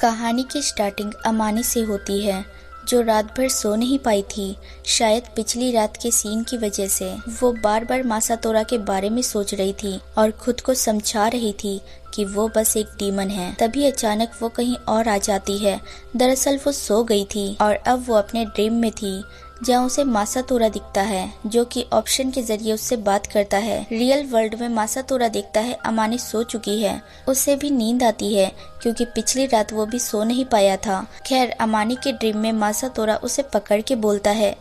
कहानी की स्टार्टिंग अमानी से होती है, जो रात भर सो नहीं पाई थी। शायद पिछली रात के सीन की वजह से वो बार बार मासातोरा के बारे में सोच रही थी और खुद को समझा रही थी कि वो बस एक डीमन है। तभी अचानक वो कहीं और आ जाती है। दरअसल वो सो गई थी और अब वो अपने ड्रीम में थी, जहाँ उसे मासातोरा दिखता है, जो कि ऑप्शन के जरिए उससे बात करता है। रियल वर्ल्ड में मासातोरा देखता है अमानी सो चुकी है। उसे भी नींद आती है क्योंकि पिछली रात वो भी सो नहीं पाया था। खैर, अमानी के ड्रीम में मासातोरा उसे पकड़ के बोलता है,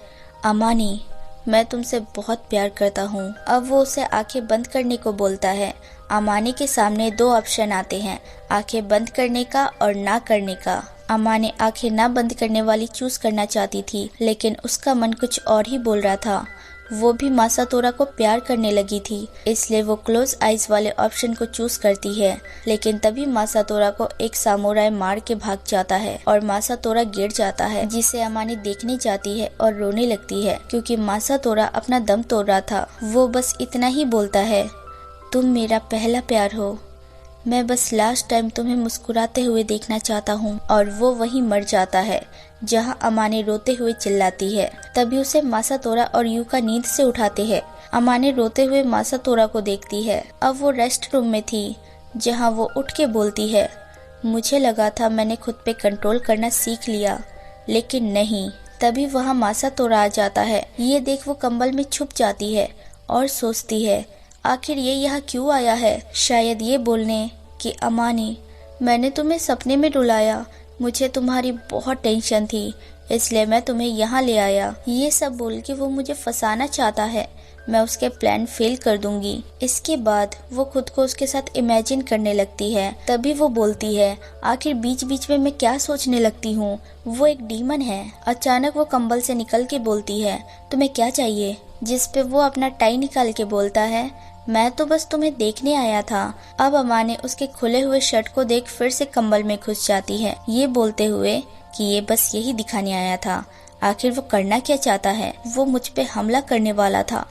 अमानी, मैं तुमसे बहुत प्यार करता हूँ। अब वो उसे आंखें बंद करने को बोलता है। अमानी के सामने दो ऑप्शन आते हैं, आंखें बंद करने का और ना करने का। अमानी आंखें ना बंद करने वाली चूज करना चाहती थी, लेकिन उसका मन कुछ और ही बोल रहा था। वो भी मासातोरा को प्यार करने लगी थी, इसलिए वो क्लोज आइज वाले ऑप्शन को चूज करती है। लेकिन तभी मासातोरा को एक सामुराई मार के भाग जाता है और मासातोरा गिर जाता है, जिसे अमानी देखने जाती है और रोने लगती है क्योंकि मासातोरा अपना दम तोड़ रहा था। वो बस इतना ही बोलता है, तुम मेरा पहला प्यार हो, मैं बस लास्ट टाइम तुम्हें मुस्कुराते हुए देखना चाहता हूँ। और वो वहीं मर जाता है जहाँ अमानी रोते हुए चिल्लाती है। तभी उसे मासातोरा और यूका नींद से उठाते हैं। अमानी रोते हुए मासातोरा को देखती है। अब वो रेस्ट रूम में थी, जहाँ वो उठ के बोलती है, मुझे लगा था मैंने खुद पे कंट्रोल करना सीख लिया, लेकिन नहीं। तभी वहाँ मासातोरा आ जाता है। ये देख वो कंबल में छुप जाती है और सोचती है, आखिर ये यहाँ क्यों आया है? शायद ये बोलने कि अमानी, मैंने तुम्हें सपने में रुलाया, मुझे तुम्हारी बहुत टेंशन थी, इसलिए मैं तुम्हें यहाँ ले आया। ये सब बोल के वो मुझे फंसाना चाहता है, मैं उसके प्लान फेल कर दूंगी। इसके बाद वो खुद को उसके साथ इमेजिन करने लगती है। तभी वो बोलती है, आखिर बीच बीच में मैं क्या सोचने लगती हूँ, वो एक डीमन है। अचानक वो कंबल से निकल के बोलती है, तुम्हें क्या चाहिए? जिस पे वो अपना टाई निकाल के बोलता है, मैं तो बस तुम्हें देखने आया था। अब अमानी उसके खुले हुए शर्ट को देख फिर से कंबल में घुस जाती है, ये बोलते हुए कि ये बस यही दिखाने आया था। आखिर वो करना क्या चाहता है? वो मुझ पे हमला करने वाला था,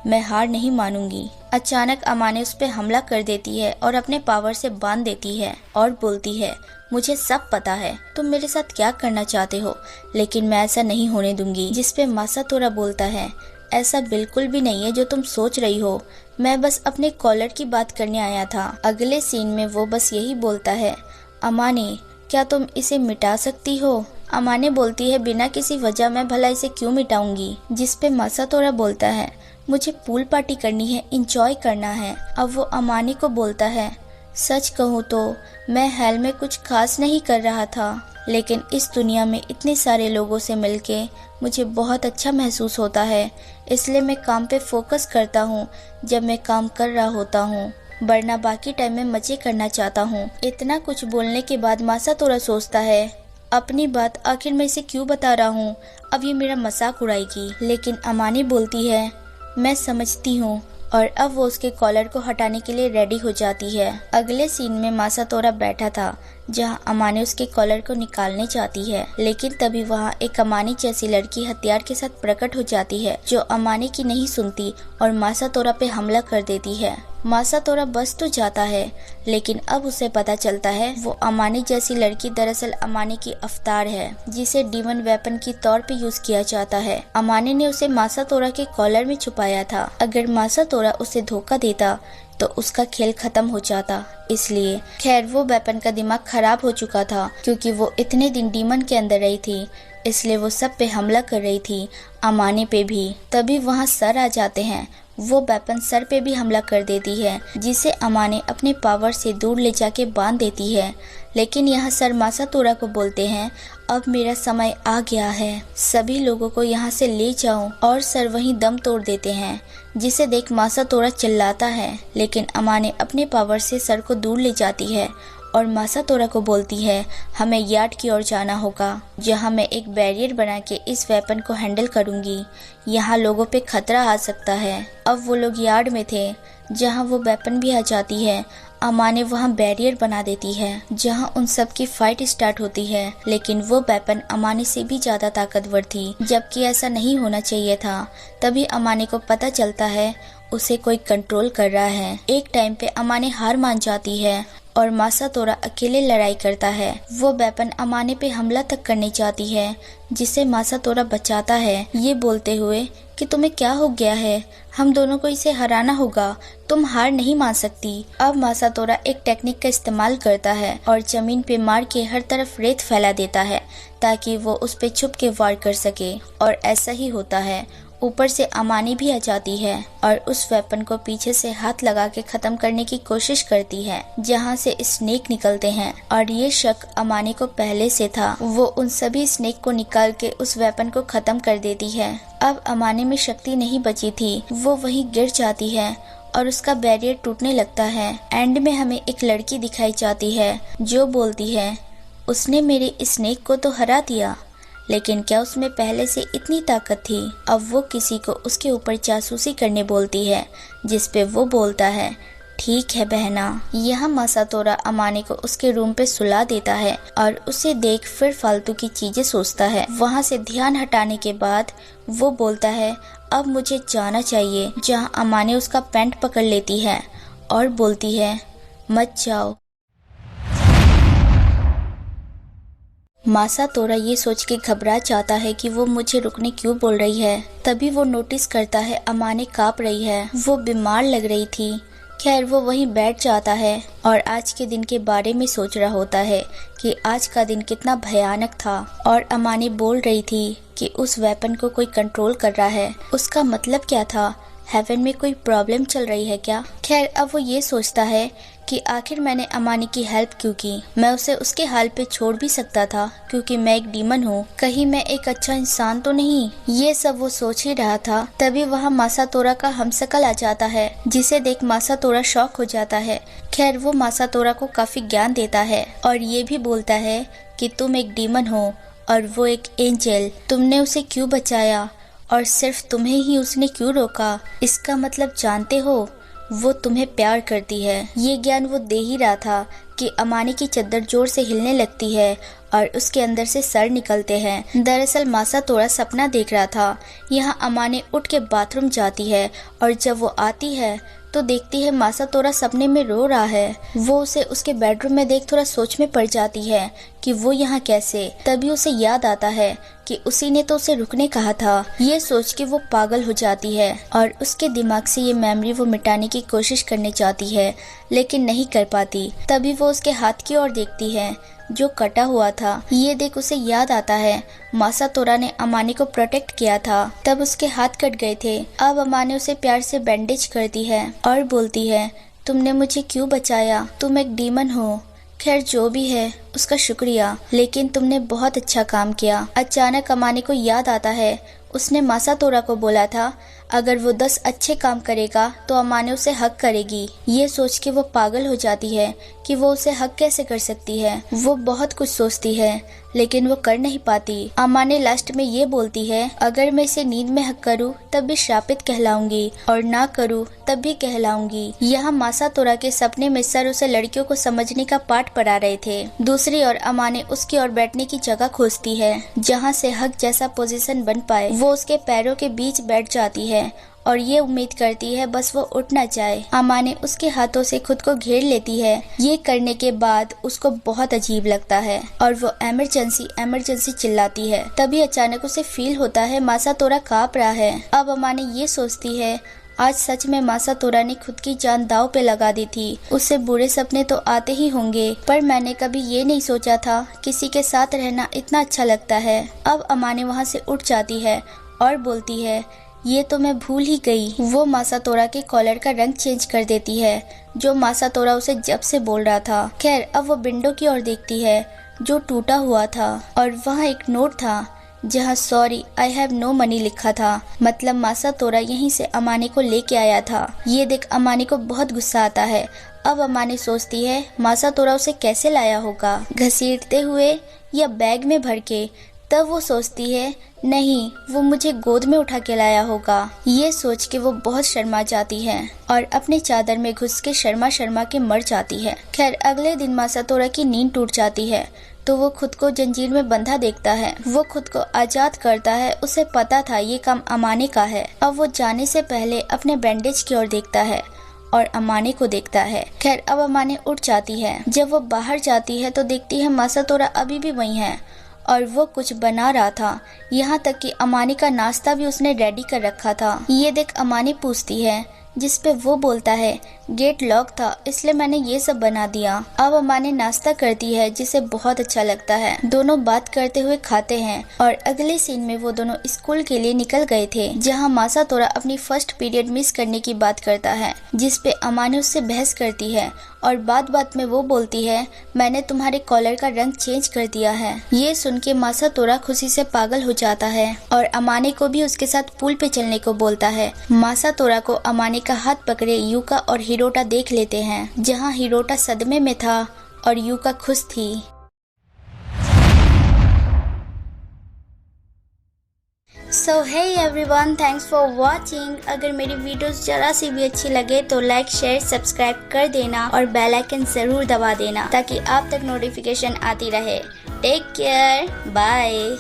मैं हार नहीं मानूंगी। अचानक अमानी उस पे हमला कर देती है और अपने पावर से बांध देती है और बोलती है, मुझे सब पता है तुम मेरे साथ क्या करना चाहते हो, लेकिन मैं ऐसा नहीं होने दूंगी। जिस पे मासातोरा बोलता है, ऐसा बिल्कुल भी नहीं है जो तुम सोच रही हो, मैं बस अपने कॉलर की बात करने आया था। अगले सीन में वो बस यही बोलता है, अमानी, क्या तुम इसे मिटा सकती हो? अमानी बोलती है, बिना किसी वजह मैं भला इसे क्यों मिटाऊंगी? जिस पे मासातोरा बोलता है, मुझे पूल पार्टी करनी है, इंजॉय करना है। अब वो अमानी को बोलता है, सच कहूँ तो मैं हेल में कुछ खास नहीं कर रहा था, लेकिन इस दुनिया में इतने सारे लोगों से मिलके मुझे बहुत अच्छा महसूस होता है, इसलिए मैं काम पे फोकस करता हूँ जब मैं काम कर रहा होता हूँ, वरना बाकी टाइम में मजे करना चाहता हूँ। इतना कुछ बोलने के बाद मासातोरा सोचता है, अपनी बात आखिर मैं इसे क्यों बता रहा हूँ, अब ये मेरा मजाक उड़ाएगी। लेकिन अमानी बोलती है, मैं समझती हूँ, और अब वो उसके कॉलर को हटाने के लिए रेडी हो जाती है। अगले सीन में मासातोरा बैठा था, जहाँ अमानी उसके कॉलर को निकालने चाहती है, लेकिन तभी वहाँ एक अमानी जैसी लड़की हथियार के साथ प्रकट हो जाती है, जो अमानी की नहीं सुनती और मासातोरा पे हमला कर देती है। मासातोरा बच तो जाता है, लेकिन अब उसे पता चलता है वो अमानी जैसी लड़की दरअसल अमानी की अवतार है, जिसे डीमन वेपन की तौर पे यूज किया जाता है। अमानी ने उसे मासातोरा के कॉलर में छुपाया था। अगर मासातोरा उसे धोखा देता तो उसका खेल खत्म हो जाता, इसलिए खैर वो वेपन का दिमाग खराब हो चुका था, क्योंकि वो इतने दिन डीमन के अंदर रही थी, इसलिए वो सब पे हमला कर रही थी, अमानी पे भी। तभी वहाँ सर आ जाते हैं। वो वेपन सर पे भी हमला कर देती है, जिसे अमानी अपने पावर से दूर ले जाके बांध देती है। लेकिन यहाँ सर मासातोरा को बोलते हैं, अब मेरा समय आ गया है, सभी लोगों को यहाँ से ले जाओ। और सर वहीं दम तोड़ देते हैं, जिसे देख मासातोरा चिल्लाता है, लेकिन अमानी अपने पावर से सर को दूर ले जाती है और मासातोरा को बोलती है, हमें यार्ड की ओर जाना होगा, जहाँ मैं एक बैरियर बना के इस वेपन को हैंडल करूंगी। यहाँ लोगों पे खतरा आ सकता है। अब वो लोग यार्ड में थे, जहाँ वो वेपन भी आ जाती है। अमानी वहाँ बैरियर बना देती है, जहाँ उन सब की फाइट स्टार्ट होती है, लेकिन वो वेपन अमानी से भी ज्यादा ताकतवर थी, जबकि ऐसा नहीं होना चाहिए था। तभी अमानी को पता चलता है उसे कोई कंट्रोल कर रहा है। एक टाइम पे अमानी हार मान जाती है और मासातोरा अकेले लड़ाई करता है। वो वेपन अमाने पे हमला तक करनी चाहती है, जिसे मासातोरा बचाता है, ये बोलते हुए कि तुम्हें क्या हो गया है, हम दोनों को इसे हराना होगा, तुम हार नहीं मान सकती। अब मासातोरा एक टेक्निक का इस्तेमाल करता है और जमीन पे मार के हर तरफ रेत फैला देता है ताकि वो उस पे छुप के वार कर सके, और ऐसा ही होता है। ऊपर से अमानी भी आ जाती है और उस वेपन को पीछे से हाथ लगा के खत्म करने की कोशिश करती है, जहां से स्नेक निकलते हैं, और ये शक अमानी को पहले से था। वो उन सभी स्नेक को निकाल के उस वेपन को खत्म कर देती है। अब अमानी में शक्ति नहीं बची थी, वो वहीं गिर जाती है और उसका बैरियर टूटने लगता है। एंड में हमें एक लड़की दिखाई जाती है जो बोलती है, उसने मेरे स्नेक को तो हरा दिया, लेकिन क्या उसमें पहले से इतनी ताकत थी। अब वो किसी को उसके ऊपर जासूसी करने बोलती है, जिस पे वो बोलता है, ठीक है बहना। यहाँ मासातोरा अमानी को उसके रूम पे सुला देता है और उसे देख फिर फालतू की चीजें सोचता है। वहाँ से ध्यान हटाने के बाद वो बोलता है, अब मुझे जाना चाहिए, जहाँ अमानी उसका पैंट पकड़ लेती है और बोलती है, मत जाओ। मासातोरा ये सोच के घबरा जाता है कि वो मुझे रुकने क्यों बोल रही है। तभी वो नोटिस करता है अमानी कांप रही है, वो बीमार लग रही थी। खैर वो वहीं बैठ जाता है और आज के दिन के बारे में सोच रहा होता है कि आज का दिन कितना भयानक था। और अमानी बोल रही थी कि उस वेपन को कोई कंट्रोल कर रहा है। उसका मतलब क्या था? हेवन में कोई प्रॉब्लम चल रही है क्या? खैर अब वो ये सोचता है कि आखिर मैंने अमानी की हेल्प क्यों की। मैं उसे उसके हाल पे छोड़ भी सकता था, क्योंकि मैं एक डीमन हूँ। कहीं मैं एक अच्छा इंसान तो नहीं। ये सब वो सोच ही रहा था, तभी वहाँ मासातोरा का हमशक्ल आ जाता है, जिसे देख मासातोरा शॉक हो जाता है। खैर वो मासातोरा को काफी ज्ञान देता है और ये भी बोलता है कि तुम एक डीमन हो और वो एक एंजल। तुमने उसे क्यों बचाया और सिर्फ तुम्हें ही उसने क्यों रोका? इसका मतलब जानते हो, वो तुम्हें प्यार करती है। ये ज्ञान वो दे ही रहा था कि अमानी की चद्दर जोर से हिलने लगती है और उसके अंदर से सर निकलते हैं। दरअसल मासातोरा सपना देख रहा था। यहाँ अमानी उठ के बाथरूम जाती है और जब वो आती है तो देखती है मासातोरा सपने में रो रहा है। वो उसे उसके बेडरूम में देख थोड़ा सोच में पड़ जाती है कि वो यहाँ कैसे। तभी उसे याद आता है कि उसी ने तो उसे रुकने कहा था। ये सोच के वो पागल हो जाती है और उसके दिमाग से ये मेमोरी वो मिटाने की कोशिश करने चाहती है, लेकिन नहीं कर पाती। तभी वो उसके हाथ की ओर देखती है जो कटा हुआ था। ये देख उसे याद आता है मासातोरा ने अमानी को प्रोटेक्ट किया था, तब उसके हाथ कट गए थे। अब अमानी उसे प्यार से बैंडेज करती है और बोलती है, तुमने मुझे क्यों बचाया? तुम एक डीमन हो। खैर जो भी है उसका शुक्रिया, लेकिन तुमने बहुत अच्छा काम किया। अचानक अमानी को याद आता है उसने मासातोरा को बोला था अगर वो 10 अच्छे काम करेगा तो अमानी उसे हक करेगी। ये सोच के वो पागल हो जाती है कि वो उसे हक कैसे कर सकती है। वो बहुत कुछ सोचती है लेकिन वो कर नहीं पाती। अमानी लास्ट में ये बोलती है, अगर मैं इसे नींद में हक करूँ तब भी श्रापित कहलाऊंगी और ना करूँ तब भी कहलाऊंगी। यहाँ मासातोरा के सपने में सर उसे लड़कियों को समझने का पाठ पढ़ा रहे थे। दूसरी ओर अमानी उसकी ओर बैठने की जगह खोजती है जहाँ से हक जैसा पोजीशन बन पाए। वो उसके पैरों के बीच बैठ जाती है और ये उम्मीद करती है बस वो उठ ना जाए। अमानी उसके हाथों से खुद को घेर लेती है। ये करने के बाद उसको बहुत अजीब लगता है और वो इमरजेंसी चिल्लाती है। तभी अचानक उसे फील होता है मासातोरा कांप रहा है। अब अमानी ये सोचती है आज सच में मासातोरा ने खुद की जान दांव पे लगा दी थी। उसे बुरे सपने तो आते ही होंगे, पर मैंने कभी ये नहीं सोचा था किसी के साथ रहना इतना अच्छा लगता है। अब अमानी वहाँ से उठ जाती है और बोलती है, ये तो मैं भूल ही गई। वो मासातोरा के कॉलर का रंग चेंज कर देती है जो मासातोरा उसे जब से बोल रहा था। खैर अब वो विंडो की ओर देखती है जो टूटा हुआ था और वहाँ एक नोट था जहाँ sorry I have no money लिखा था। मतलब मासातोरा यहीं से अमानी को लेके आया था। ये देख अमानी को बहुत गुस्सा आता है। अब अमानी सोचती है मासातोरा उसे कैसे लाया होगा, घसीटते हुए या बैग में भर के। तब वो सोचती है नहीं, वो मुझे गोद में उठा के लाया होगा। ये सोच के वो बहुत शर्मा जाती है और अपने चादर में घुस के शर्मा के मर जाती है। खैर अगले दिन मासातोरा की नींद टूट जाती है तो वो खुद को जंजीर में बंधा देखता है। वो खुद को आजाद करता है। उसे पता था ये काम अमानी का है। अब वो जाने से पहले अपने बैंडेज की ओर देखता है और अमाने को देखता है। खैर अब अमाने उठ जाती है। जब वो बाहर जाती है तो देखती है मासातोरा अभी भी वहीं है और वो कुछ बना रहा था। यहाँ तक कि अमाने का नाश्ता भी उसने रेडी कर रखा था। ये देख अमाने पूछती है, जिस पे वो बोलता है गेट लॉक था इसलिए मैंने ये सब बना दिया। अब अमाने नाश्ता करती है जिसे बहुत अच्छा लगता है। दोनों बात करते हुए खाते हैं और अगले सीन में वो दोनों स्कूल के लिए निकल गए थे, जहाँ मासातोरा अपनी फर्स्ट पीरियड मिस करने की बात करता है, जिस पे अमाने उससे बहस करती है और बात बात में वो बोलती है मैंने तुम्हारे कॉलर का रंग चेंज कर दिया है। ये सुन के मासातोरा खुशी से पागल हो जाता है और अमाने को भी उसके साथ पूल पे चलने को बोलता है। मासातोरा को अमाने का हाथ पकड़े यूका और हिरोटा देख लेते हैं, जहाँ हिरोटा सदमे में था और यूका खुश थी। So hey everyone, thanks for watching. अगर मेरी वीडियोस जरा सी भी अच्छी लगे तो लाइक शेयर सब्सक्राइब कर देना और बेल आइकन जरूर दबा देना ताकि आप तक नोटिफिकेशन आती रहे। Take care, bye.